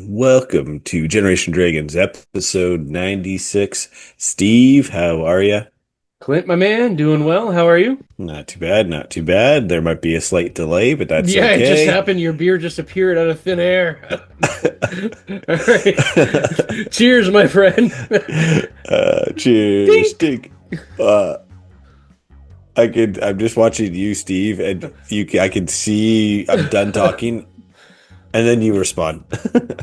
Welcome to Generation Dragons, episode 96. Steve, how are you? Clint, my man, doing well. How are you? Not too bad, not too bad. There might be a slight delay, but that's Yeah, it just okay. happened. Your beer just appeared out of thin air. All right. Cheers, my friend. Cheers, Dink. Stink. I'm just watching you, Steve, and I can see I'm done talking, and then you respond.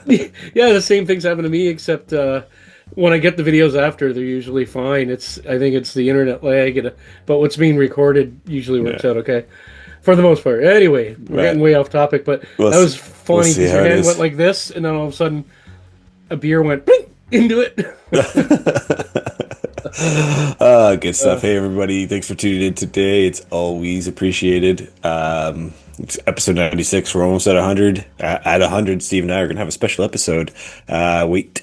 Yeah, the same things happen to me, except when I get the videos after, they're usually fine. I think it's the internet lag, but what's being recorded usually works Yeah, out okay for the most part. Anyway, we're getting but way off topic, but we'll that see, was we'll funny see because how your it hand went is. like this, and then all of a sudden a beer went blink into it. Good stuff. Uh, Hey, everybody. Thanks for tuning in today. It's always appreciated. It's episode 96. We're almost at 100. At 100, Steve and I are going to have a special episode. Wait,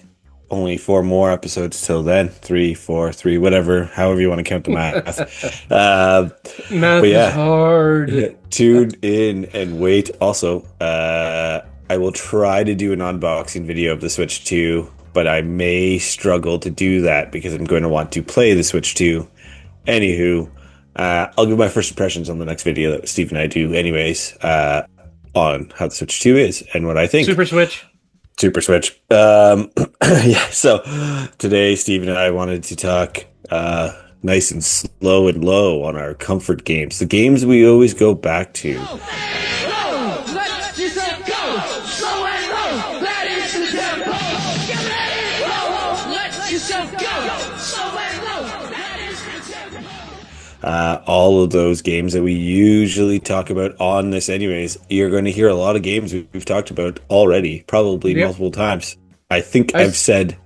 only four more episodes till then. Three, four, three, whatever, however you want to count the math. But Math is yeah, hard. tune in and wait. Also, I will try to do an unboxing video of the Switch 2, but I may struggle to do that because I'm going to want to play the Switch 2. Anywho, I'll give my first impressions on the next video that Steve and I do, anyways, on how the Switch 2 is and what I think. Super Switch. Super Switch. Yeah, so today, Steve and I wanted to talk nice and slow and low on our comfort games, the games we always go back to. Let yourself go. Slow and low. That is the tempo. Get ready. Roll. Let yourself go. Slow and low. That is the tempo. All of those games that we usually talk about on this, anyways, you're going to hear a lot of games we've talked about already, probably Yep. multiple times. I think I I've said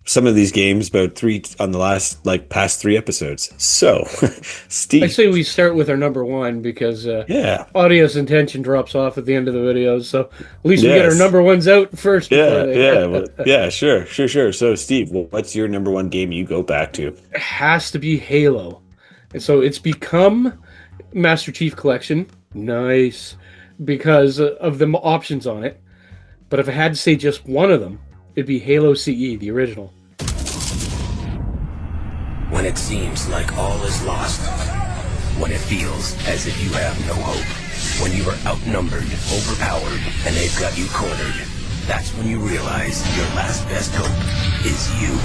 some of these games about three on the last, like, past three episodes. So, I Steve, say we start with our number one because yeah, audience intention drops off at the end of the videos. So at least we get our yes, number ones out first before yeah, they. yeah, well, yeah, sure, sure, sure. So, Steve, what's your number one game you go back to? It has to be Halo, and so it's become Master Chief Collection. Nice, because of the options on it. But if I had to say just one of them, it'd be Halo CE, the original. When it seems like all is lost. When it feels as if you have no hope. When you are outnumbered, overpowered, and they've got you cornered. That's when you realize your last best hope is you.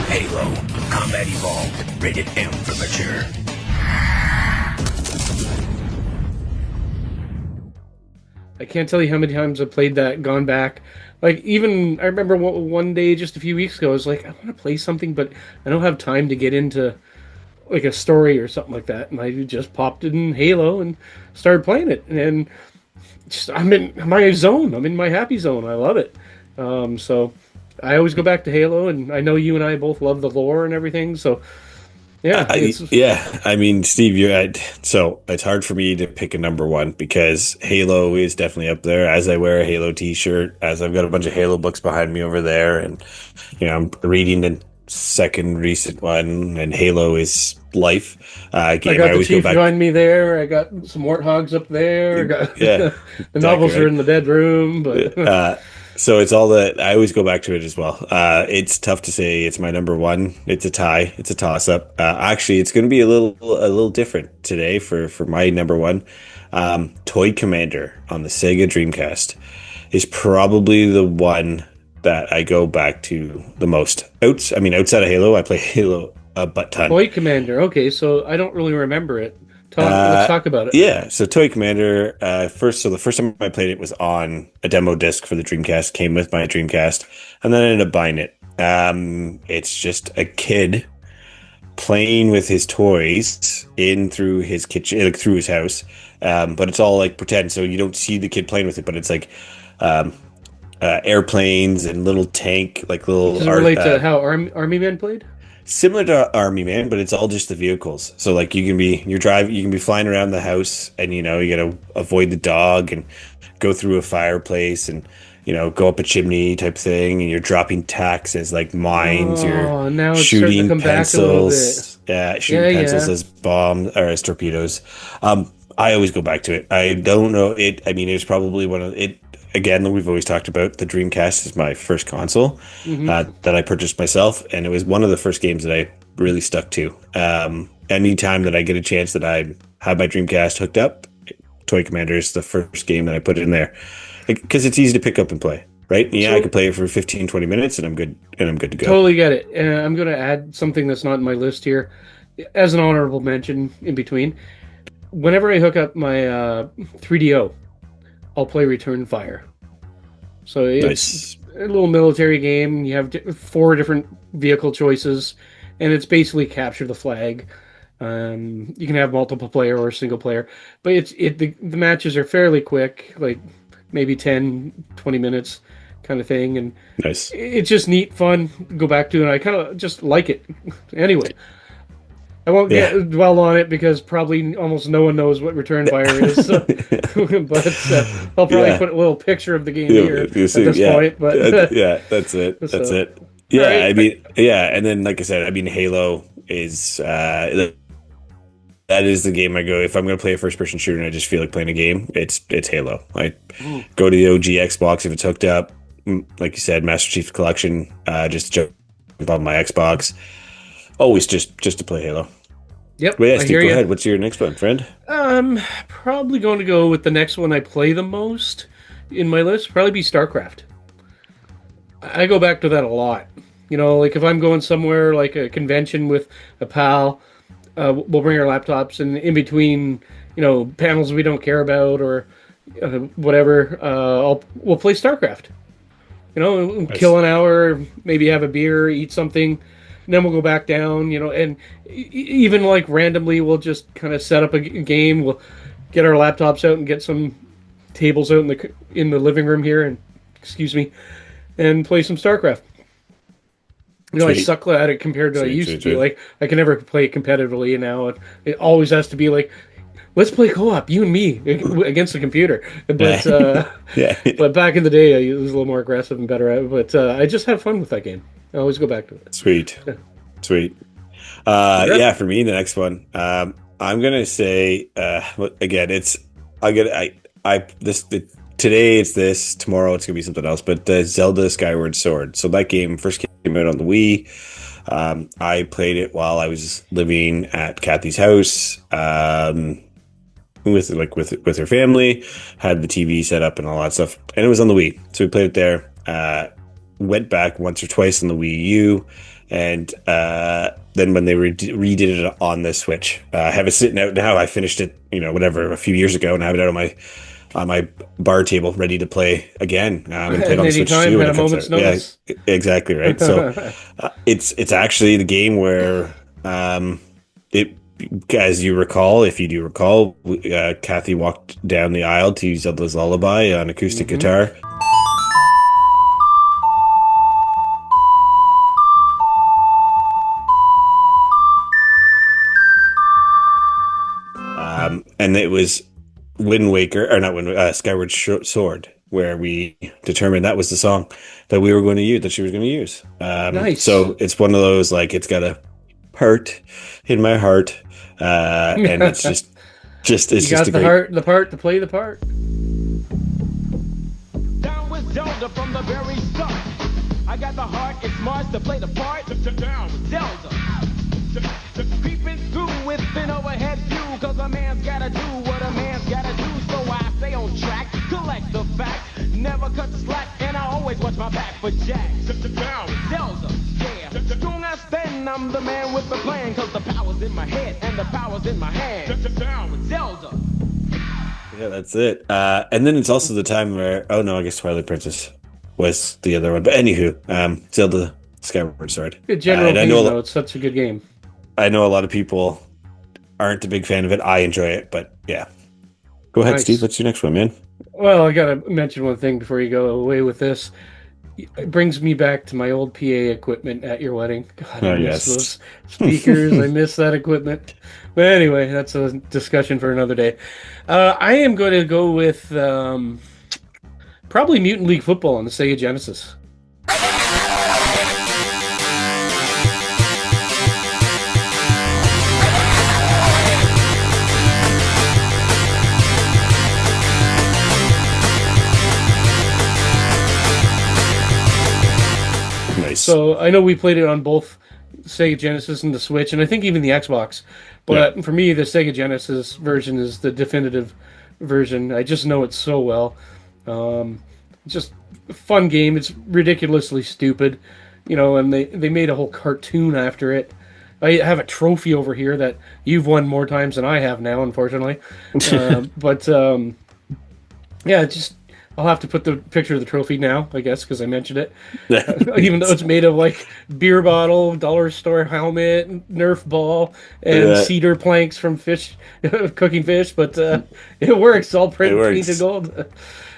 Halo. Combat Evolved. Rated M for mature. I can't tell you how many times I've played that, gone back. Like, even, I remember one day just a few weeks ago, I was like, I want to play something, but I don't have time to get into, like, a story or something like that. And I just popped in Halo and started playing it. And just, I'm in my zone. I'm in my happy zone. I love it. So I always go back to Halo, and I know you and I both love the lore and everything. So, yeah, it's Yeah, I mean, Steve, you're at, so it's hard for me to pick a number one because Halo is definitely up there. As I wear a Halo t-shirt, as I've got a bunch of Halo books behind me over there, and I'm reading the second recent one, and Halo is life. I Game I got the always go chief back. behind me there. I got some warthogs up there. I got Yeah, the exactly novels are right. in the bedroom, but So it's all that I always go back to it as well. It's tough to say it's my number one. It's a tie. It's a toss up. Actually, it's going to be a little different today for my number one. Toy Commander on the Sega Dreamcast is probably the one that I go back to the most. Outside of Halo, I play Halo a butt ton. Boy Commander. Okay, so I don't really remember it. Let's talk about it. Yeah, so Toy Commander, the first time I played it was on a demo disc for the Dreamcast, came with my Dreamcast, and then I ended up buying it. It's just a kid playing with his toys in through his kitchen, like through his house, but it's all like pretend, so you don't see the kid playing with it, but it's like um, airplanes and little tank, like Does little it art. relate to how Army Men played? Similar to Army Man, but it's all just the vehicles. So like you can be flying around the house, and you gotta avoid the dog and go through a fireplace, and go up a chimney type thing, and you're dropping tacks as like mines. You're Oh, now it's starting to shooting come back a little bit. pencils. shooting pencils as bombs or as torpedoes. I always go back to it. I don't know it. I mean, it's probably one of it. Again, we've always talked about the Dreamcast is my first console that I purchased myself, and it was one of the first games that I really stuck to. Anytime that I get a chance that I have my Dreamcast hooked up, Toy Commander is the first game that I put in there because it's easy to pick up and play. Right? Yeah, so, I could play it for 15, 20 minutes and I'm good to go. Totally get it. And I'm going to add something that's not in my list here as an honorable mention in between. Whenever I hook up my 3DO, I'll play Return Fire. So it's a little military game. You have 4 different vehicle choices, and it's basically capture the flag. You can have multiple player or single player, but the matches are fairly quick, like maybe 10, 20 minutes kind of thing. And it's just neat, fun, go back to it. And I kind of just like it. Anyway, I won't dwell on it because probably almost no one knows what Return Fire is. So, but I'll probably put a little picture of the game here at this point. But that's it. That's it. Yeah, right. I mean, and then like I said, I mean, Halo is that is the game I go if I'm going to play a first-person shooter and I just feel like playing a game. It's Halo. I go to the OG Xbox if it's hooked up. Like you said, Master Chief Collection. Just jump on my Xbox. Always just to play Halo. Yep. But yeah, Steve, go ahead. What's your next one, friend? Probably going to go with the next one I play the most in my list. Probably be StarCraft. I go back to that a lot. You know, like if I'm going somewhere like a convention with a pal, we'll bring our laptops, and in between, you know, panels we don't care about or whatever, we'll play StarCraft. You know, kill an hour, maybe have a beer, eat something, and then we'll go back down. You know, and even like randomly, we'll just kind of set up a game. We'll get our laptops out and get some tables out in the living room here, and play some StarCraft. You know, I suck at it compared to I used to be. Like, I can never play it competitively, and now it always has to be like, let's play co-op, you and me, against the computer. But but back in the day, I was a little more aggressive and better at it. But I just have fun with that game. I always go back to it. Sweet. For me, the next one, I'm gonna say again, today it's this, tomorrow it's gonna be something else. But Zelda Skyward Sword. So that game first came out on the Wii. I played it while I was living at Kathy's house. With her family, had the TV set up and all that stuff, and it was on the Wii, so we played it there. Went back once or twice on the Wii U, and then when they redid it on the Switch, I have it sitting out now. I finished it, a few years ago, and I have it out on my bar table, ready to play again. And play it on the Switch too. At a moment's notice. Yeah, exactly right. So it's actually the game where as you recall, if you do recall, Kathy walked down the aisle to Zelda's Lullaby on acoustic guitar. And it was Skyward Sword, where we determined that was the song that we were going to use, that she was going to use. Nice. So it's one of those, like, it's got a part in my heart, and it's just the part to play the part. Down with Zelda from the very start. I got the heart, it's Mars to play the part. Down with Zelda. Creeping through with an overhead view, cause a man's gotta do what a man's gotta do. So I stay on track, collect the facts, never cut slack, and I always watch my back for Jack. Down with Zelda, yeah. Strong I stand, I'm the man with the plan, cause the power's in my head and the power's in my hand. Down with Zelda. Yeah, that's it. And then it's also the time where, I guess Twilight Princess was the other one. But anywho, Zelda Skyward Sword. Good general theme, though. It's such a good game. I know a lot of people aren't a big fan of it. I enjoy it, but yeah. Go ahead, Steve. What's your next one, man? Well, I got to mention one thing before you go away with this. It brings me back to my old PA equipment at your wedding. God, I miss those speakers. I miss that equipment. But anyway, that's a discussion for another day. I am going to go with probably Mutant League Football on the Sega Genesis. So I know we played it on both Sega Genesis and the Switch, and I think even the Xbox. But for me, the Sega Genesis version is the definitive version. I just know it so well. Just a fun game. It's ridiculously stupid, and they made a whole cartoon after it. I have a trophy over here that you've won more times than I have now, unfortunately. But yeah, just I'll have to put the picture of the trophy now, I guess, because I mentioned it. Even though it's made of like beer bottle, dollar store helmet, Nerf ball, and cedar planks from fish cooking fish, but it works. It's all painted gold. It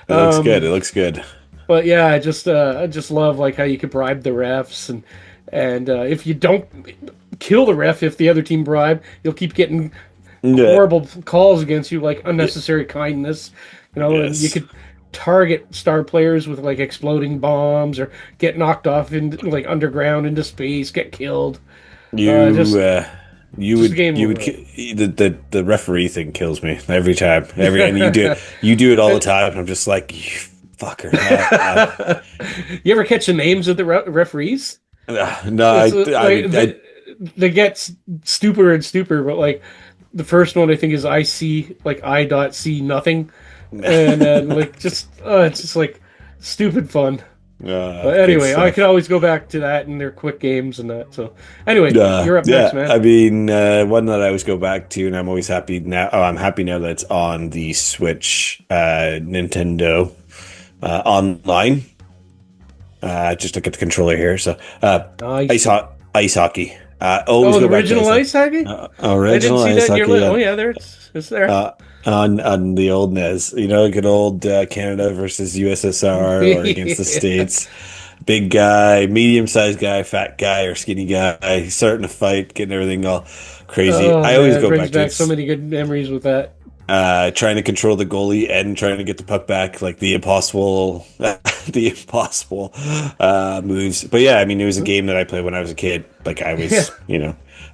looks good. It looks good. But yeah, I just love like how you could bribe the refs, and if you don't kill the ref, if the other team bribe, you'll keep getting horrible calls against you, like unnecessary kindness. And you could target star players with like exploding bombs or get knocked off into like underground into space, get killed. The referee thing kills me every time. And you do it all the time. And I'm just like, you fucker. You ever catch the names of the referees? No, they get stupider and stupider, but like the first one I think is IC, like I.C nothing. And then like it's just like stupid fun. But anyway, I could always go back to that and their quick games and that. So anyway, you're up next, man. I mean, one that I always go back to, and I'm always happy now. Oh, I'm happy now that it's on the Switch, Nintendo online. Just look at the controller here. So ice hockey. Always go back original to ice hockey. Original I didn't see ice that in your hockey. list. Oh yeah, there it's there. On the old NES, good old Canada versus USSR or against the States. Big guy, medium-sized guy, fat guy, or skinny guy, starting to fight, getting everything all crazy. I always go back to it. So many good memories with that. Trying to control the goalie and trying to get the puck back, like the impossible moves. But yeah, I mean, it was a game that I played when I was a kid. Like I was,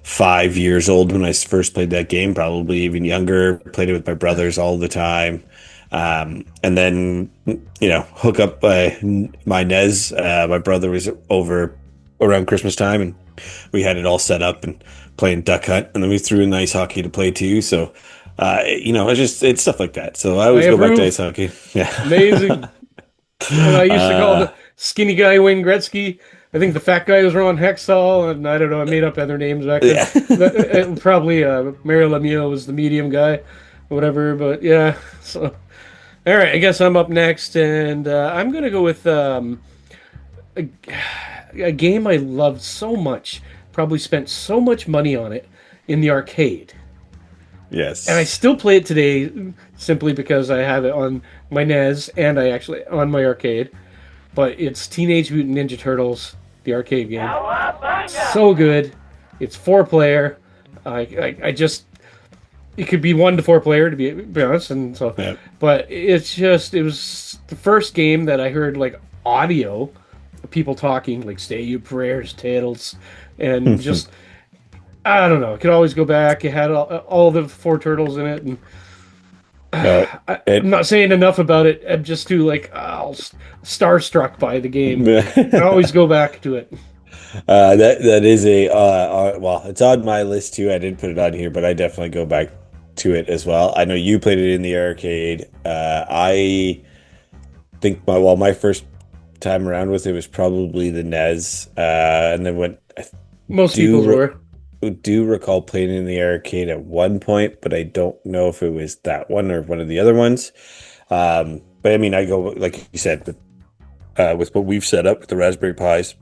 5 years old when I first played that game, probably even younger. Played it with my brothers all the time. And then, hook up my NES. My brother was over around Christmas time and we had it all set up and playing Duck Hunt. And then we threw in ice hockey to play too. So, it's stuff like that. So I always go back to ice hockey. Yeah. Amazing. And I used to call the skinny guy Wayne Gretzky. I think the fat guy was Ron Hextall, and I don't know, I made up other names back then. Probably Mario Lemieux was the medium guy, or whatever, but yeah. So, all right, I guess I'm up next, and I'm going to go with a game I loved so much, probably spent so much money on it in the arcade. Yes. And I still play it today simply because I have it on my NES and I actually on my arcade. But it's Teenage Mutant Ninja Turtles, the arcade game. So good. It's 4-player. I just it could be 1 to 4-player to be honest, and so but it was the first game that I heard like audio of people talking, like "Say your prayers, Turtles," and just I don't know. I could always go back. It had all the 4 turtles in it, and I'm not saying enough about it. I'm just too starstruck by the game. I always go back to it. That is it's on my list too. I didn't put it on here, but I definitely go back to it as well. I know you played it in the arcade. I think my first time around with it was probably the NES, and then most people were. Do recall playing in the arcade at one point, but I don't know if it was that one or one of the other ones. But I mean, I go like you said, with what we've set up with the Raspberry Pis.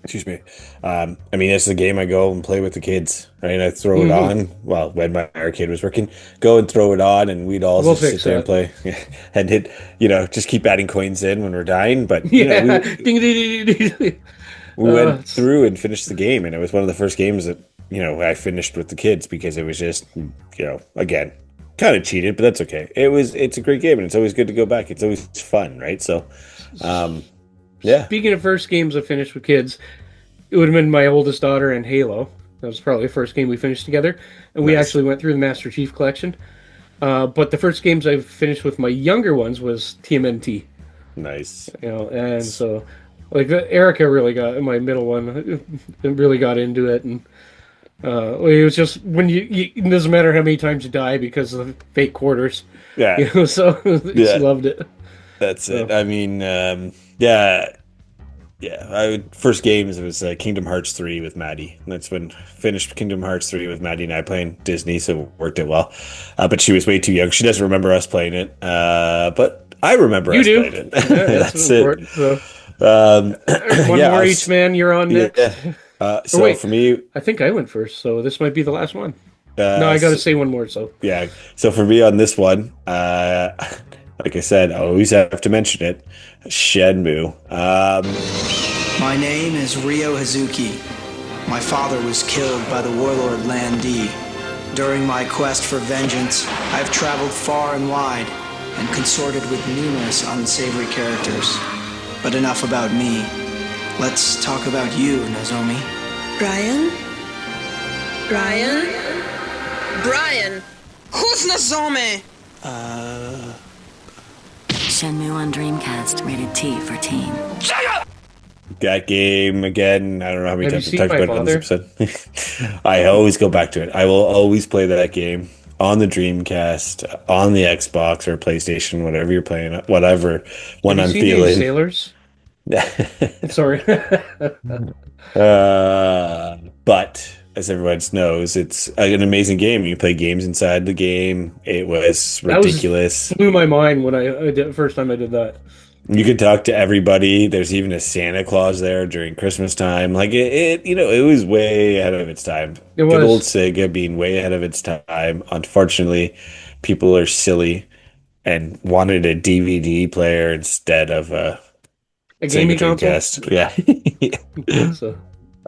Excuse me. I mean, it's the game I go and play with the kids. Right, I throw it on. Well, when my arcade was working, go and throw it on, and we'd all just sit there and play, and hit. Just keep adding coins in when we're dying. But we went through and finished the game, and it was one of the first games that I finished with the kids because it was just again kind of cheated, but that's okay. It's a great game, and it's always good to go back. It's always fun, right? So, yeah. Speaking of first games I finished with kids, it would have been my oldest daughter and Halo. That was probably the first game we finished together, and we actually went through the Master Chief Collection. But the first games I finished with my younger ones was TMNT. Nice. And so Like Erica really got my middle one. Really got into it, and it was just when it doesn't matter how many times you die because of the fake quarters, Yeah, So she yeah, loved it. that's it. So I mean, yeah, yeah. First games it was Kingdom Hearts 3 with Maddie. That's when finished Kingdom Hearts 3 with Maddie and I playing Disney, so it worked it well. But she was way too young. She doesn't remember us playing it. But I remember you us do, playing it. yeah, that's That's it. important. So Um, one yeah, more each, man. You're on next. yeah. Or So wait, for me, I think I went first, so this might be the last one. No, uh, I got to so, say one more. So yeah. So for me on this one, like I said, I always have to mention it. Shenmue. My name is Ryo Hazuki. My father was killed by the warlord Lan Di. During my quest for vengeance, I've traveled far and wide and consorted with numerous unsavory characters. But enough about me. Let's talk about you, Nozomi. Brian? Brian? Brian! Who's Nozomi? Shenmue on Dreamcast, rated T for teen. That game again. I don't know how many Have you times I've seen talked my about it on this father? episode. I always go back to it. I will always play that game on the Dreamcast, on the Xbox or PlayStation, whatever you're playing, whatever have when you I'm seen any feeling. Sailors? Sorry. But as everyone knows, it's an amazing game. You play games inside the game. It was That was ridiculous. blew my mind when I did first time I did that. You can talk to everybody. There's even a Santa Claus there during Christmas time. Like it was way ahead of its time. It Good old was Sega being way ahead of its time. Unfortunately, people are silly and wanted a DVD player instead of a a Sega gaming console. Dreamcast. Yeah. So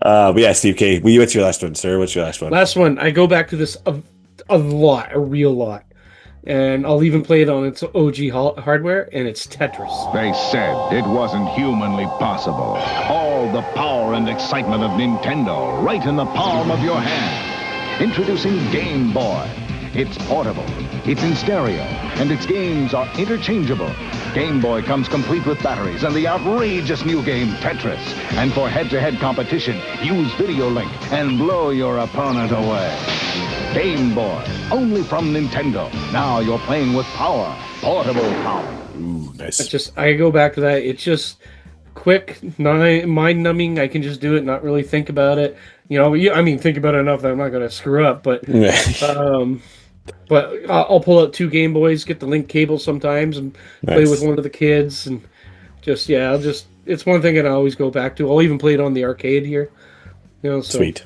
But yeah, Steve K. What's your last one, sir? What's your last one? last one, I go back to this a lot, a real lot, and I'll even play it on its OG hardware, and it's Tetris. They said it wasn't humanly possible. All the power and excitement of Nintendo right in the palm of your hand. Introducing Game Boy. It's portable, it's in stereo, and its games are interchangeable. Game Boy comes complete with batteries and the outrageous new game Tetris. And for head-to-head competition, use Video Link and blow your opponent away. Game Boy, only from Nintendo. Now you're playing with power, portable power. Ooh, nice. I go back to that. It's just quick, mind numbing. I can just do it, not really think about it. I mean, think about it enough that I'm not going to screw up. But I'll pull out two Game Boys, get the link cable sometimes, and play with one of the kids, and it's one thing that I always go back to. I'll even play it on the arcade here. So. Sweet.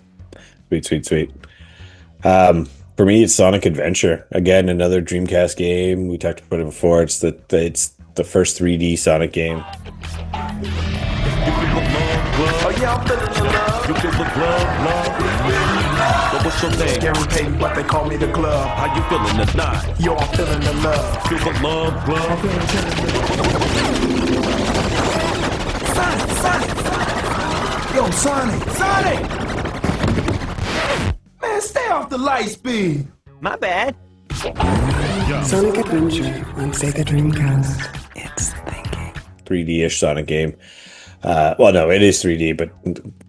For me, it's Sonic Adventure. Again, another Dreamcast game. We talked about it before. It's the first 3D Sonic game. Oh yeah, I'm feeling the love. You feel the love. But what's your name? Gary Payton, but they call me the glove. How you feeling tonight? Yo, I'm feeling the love. Feel the love, glove. Sonic. Yo, Sonic. Man, stay off the light speed. My bad. Sonic Adventure on Sega Dreamcast. It's thinking. 3D-ish Sonic game. Well, no, it is 3D, but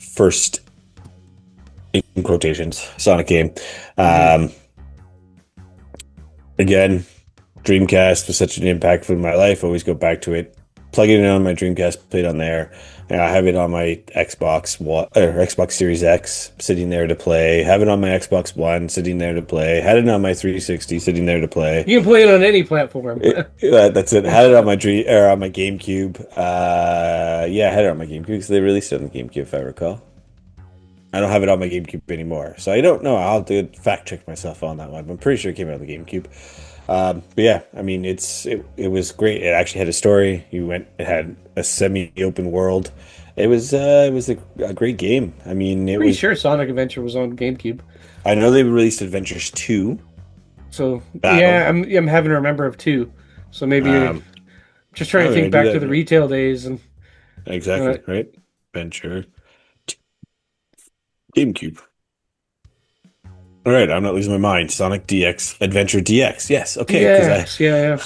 first, in quotations, Sonic game. Again, Dreamcast was such an impact in my life. I always go back to it. Plugging it on my Dreamcast, played on there. I have it on my Xbox Series X, sitting there to play. Have it on my Xbox One, sitting there to play. Had it on my 360, sitting there to play. You can play it on any platform. That's it. Had it on my on my GameCube. I had it on my GameCube because they released it on the GameCube, if I recall. I don't have it on my GameCube anymore, so I don't know. I'll have to fact check myself on that one. But I'm pretty sure it came out on the GameCube. But yeah, I mean, it was great. It actually had a story. It had a semi-open world. It was a great game. I mean, Pretty sure Sonic Adventure was on GameCube. I know they released Adventures 2. So yeah, I'm having to remember of 2. So maybe just trying to think back to the retail days and exactly right. Adventure GameCube. All right, I'm not losing my mind. Sonic DX Adventure DX. Yes, okay. Yes, yeah.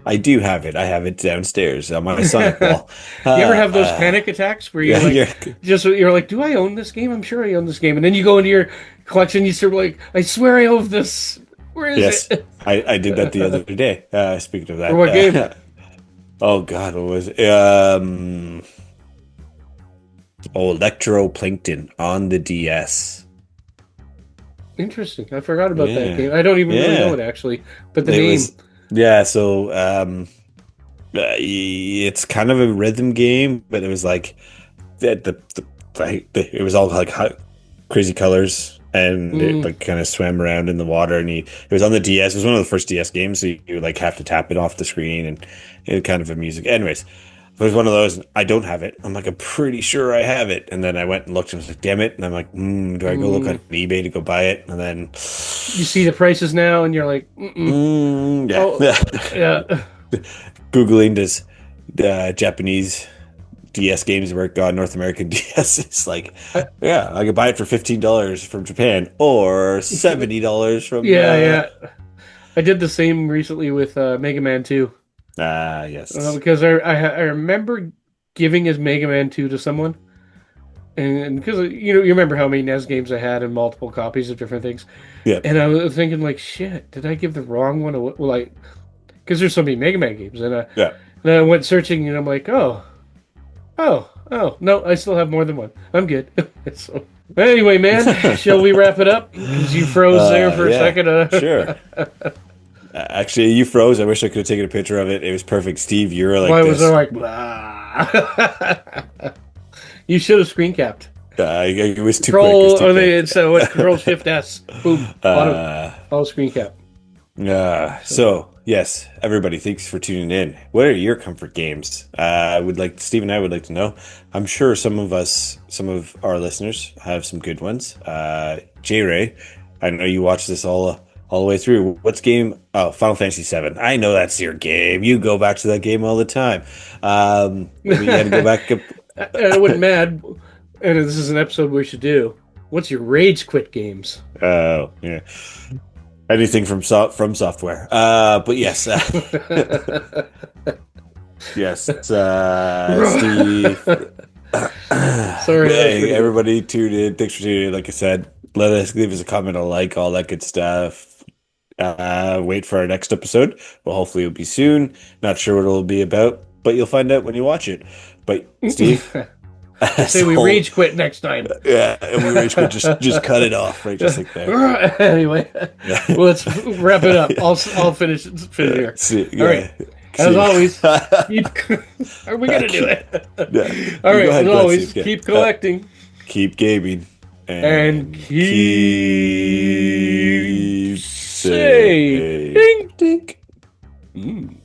I do have it. I have it downstairs on my Sonic wall. You ever have those panic attacks where you're you're like, do I own this game? I'm sure I own this game. And then you go into your collection, you start like, I swear I own this. Where is it? I did that the other day. Speaking of that. For what game? Oh, God, what was it? Electroplankton on the DS. Interesting. I forgot about that game. I don't even really know it, actually. But the name. It's kind of a rhythm game, but it was like it was all like crazy colors, and it like kind of swam around in the water. And it was on the DS. It was one of the first DS games, so you like have to tap it off the screen, and it kind of a music. Anyways, it was one of those. I don't have it. I'm like, I'm pretty sure I have it. And then I went and looked, and I was like, damn it. And I'm like, do I go look on eBay to go buy it? And then you see the prices now, and you're like, yeah. Googling does Japanese DS games work on North American DS. It's like, I could buy it for $15 from Japan or $70 from. Yeah. I did the same recently with Mega Man 2. Yes. Because I remember giving his Mega Man 2 to someone, and because you remember how many NES games I had and multiple copies of different things. Yeah. And I was thinking like, shit, did I give the wrong one? Like, because there's so many Mega Man games, and then I went searching, and I'm like, oh, no, I still have more than one. I'm good. So, anyway, man, shall we wrap it up? Because you froze there for a second. Sure. Actually, you froze. I wish I could have taken a picture of it. It was perfect. Steve, you were like Why was I like, blah? You should have screen capped. It was too Control, quick. So Control Shift S. Boom. Auto screen cap. So yes, everybody, thanks for tuning in. What are your comfort games? Steve and I would like to know. I'm sure some of our listeners have some good ones. J Ray, I know you watched this all the way through. What's game? Oh, Final Fantasy VII. I know that's your game. You go back to that game all the time. You had to go back. I wasn't mad, and this is an episode we should do. What's your rage quit games? Oh, yeah. Anything from software. But yes. Yes. Steve. Sorry. Hey, everybody tuned in. Thanks for tuning in. Like I said, leave us a comment, a like, all that good stuff. Wait for our next episode. Well, hopefully it'll be soon. Not sure what it'll be about, but you'll find out when you watch it. But Steve, I say we rage quit next time. Yeah, and we rage quit. Just cut it off right just like that. Anyway, well, let's wrap it up. I'll finish here. All right. As always, are we gonna do it? All right. As always, keep collecting, keep gaming, and keep saying ding ding.